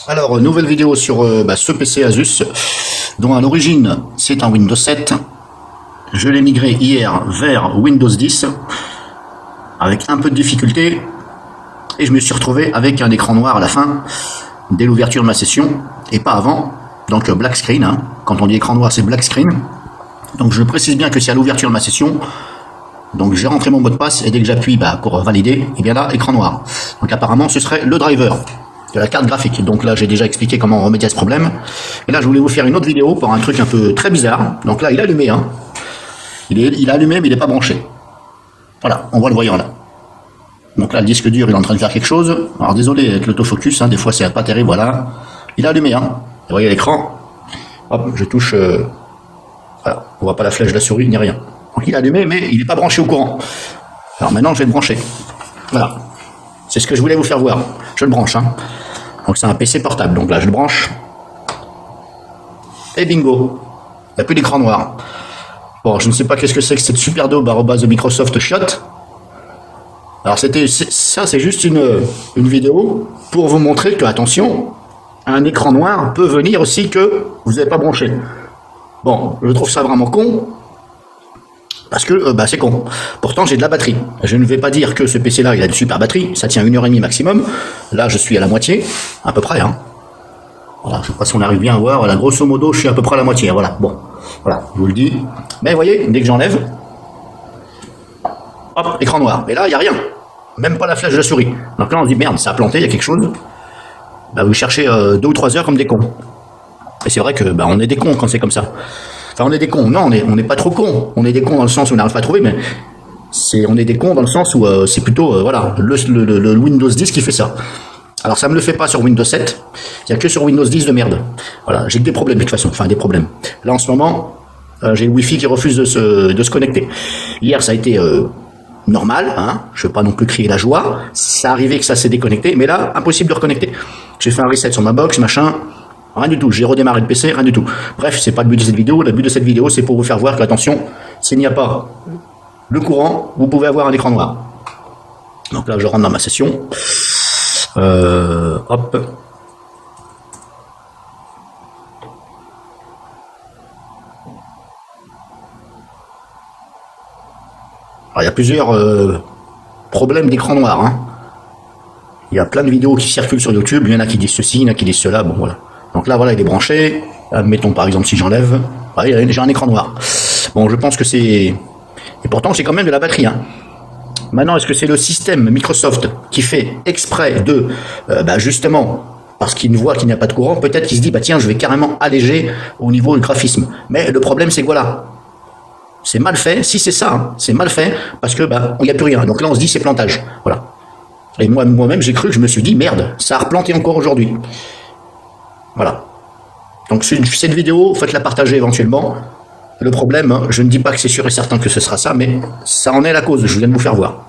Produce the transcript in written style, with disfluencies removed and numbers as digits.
Alors, nouvelle vidéo sur ce PC Asus, dont à l'origine c'est un Windows 7. Je l'ai migré hier vers Windows 10, avec un peu de difficulté, et je me suis retrouvé avec un écran noir à la fin, dès l'ouverture de ma session, et pas avant, donc black screen, hein. Quand on dit écran noir c'est black screen, donc je précise bien que c'est à l'ouverture de ma session, donc j'ai rentré mon mot de passe, et dès que j'appuie pour valider, et bien là, écran noir. Donc apparemment ce serait le driver de la carte graphique. Donc là j'ai déjà expliqué comment remédier à ce problème, et là je voulais vous faire une autre vidéo pour un truc un peu très bizarre. Donc là il est allumé, hein. Il est allumé mais il n'est pas branché. Voilà, on voit le voyant là. Donc là le disque dur il est en train de faire quelque chose. Alors désolé avec l'autofocus, hein, des fois c'est pas terrible. Voilà, il est allumé, hein. Vous voyez l'écran, hop, je touche, voilà, on voit pas la flèche de la souris ni rien. Donc il est allumé mais il n'est pas branché au courant. Alors maintenant je vais le brancher. Voilà, c'est ce que je voulais vous faire voir. Je le branche, hein. Donc c'est un PC portable, donc là je le branche. Et bingo, il n'y a plus d'écran noir. Bon, je ne sais pas qu'est-ce que c'est que cette superdaube @ Microsoft Shot. Alors ça c'est juste une vidéo pour vous montrer que, attention, un écran noir peut venir aussi que vous n'avez pas branché. Bon, je trouve ça vraiment con, parce que c'est con. Pourtant j'ai de la batterie. Je ne vais pas dire que ce PC là il a une super batterie, ça tient 1h30 maximum. Là je suis à la moitié, à peu près, hein. Voilà, je ne sais pas si on arrive bien à voir, voilà, grosso modo je suis à peu près à la moitié, hein, voilà, bon, voilà, je vous le dis. Mais vous voyez, dès que j'enlève, hop, écran noir, et là il n'y a rien, même pas la flèche de la souris. Donc là on se dit merde, ça a planté, il y a quelque chose. Vous cherchez 2 ou 3 heures comme des cons. Et c'est vrai que on est des cons quand c'est comme ça. Enfin on est des cons, non, on n'est pas trop cons, on est des cons dans le sens où on n'arrive pas à trouver, mais on est des cons dans le sens où c'est plutôt voilà, le Windows 10 qui fait ça. Alors ça me le fait pas sur Windows 7, il n'y a que sur Windows 10 de merde. Voilà, j'ai que des problèmes de toute façon, enfin des problèmes. Là en ce moment, j'ai le Wi-Fi qui refuse de se connecter. Hier ça a été normal, hein, je ne veux pas non plus crier la joie, ça arrivait que ça s'est déconnecté, mais là, impossible de reconnecter. J'ai fait un reset sur ma box, machin, rien du tout, j'ai redémarré le PC, rien du tout. Bref, c'est pas le but de cette vidéo, le but de cette vidéo c'est pour vous faire voir que, attention, s'il n'y a pas le courant, vous pouvez avoir un écran noir. Donc là je rentre dans ma session. Hop. Alors, il y a plusieurs problèmes d'écran noir, hein. Il y a plein de vidéos qui circulent sur YouTube, il y en a qui disent ceci, il y en a qui disent cela, bon voilà. Donc là voilà, il est branché. Admettons par exemple si j'enlève, j'ai un écran noir. Bon, je pense que c'est... Et pourtant j'ai quand même de la batterie, hein. Maintenant, est-ce que c'est le système Microsoft qui fait exprès de, justement, parce qu'il voit qu'il n'y a pas de courant, peut-être qu'il se dit, tiens, je vais carrément alléger au niveau du graphisme. Mais le problème, c'est que voilà, c'est mal fait. Si c'est ça, hein, c'est mal fait, parce que il n'y a plus rien. Donc là, on se dit, c'est plantage. Voilà. Et moi-même, j'ai cru que je me suis dit, merde, ça a replanté encore aujourd'hui. Voilà. Donc cette vidéo, faites-la partager éventuellement. Le problème, hein, je ne dis pas que c'est sûr et certain que ce sera ça, mais ça en est la cause, je viens de vous faire voir.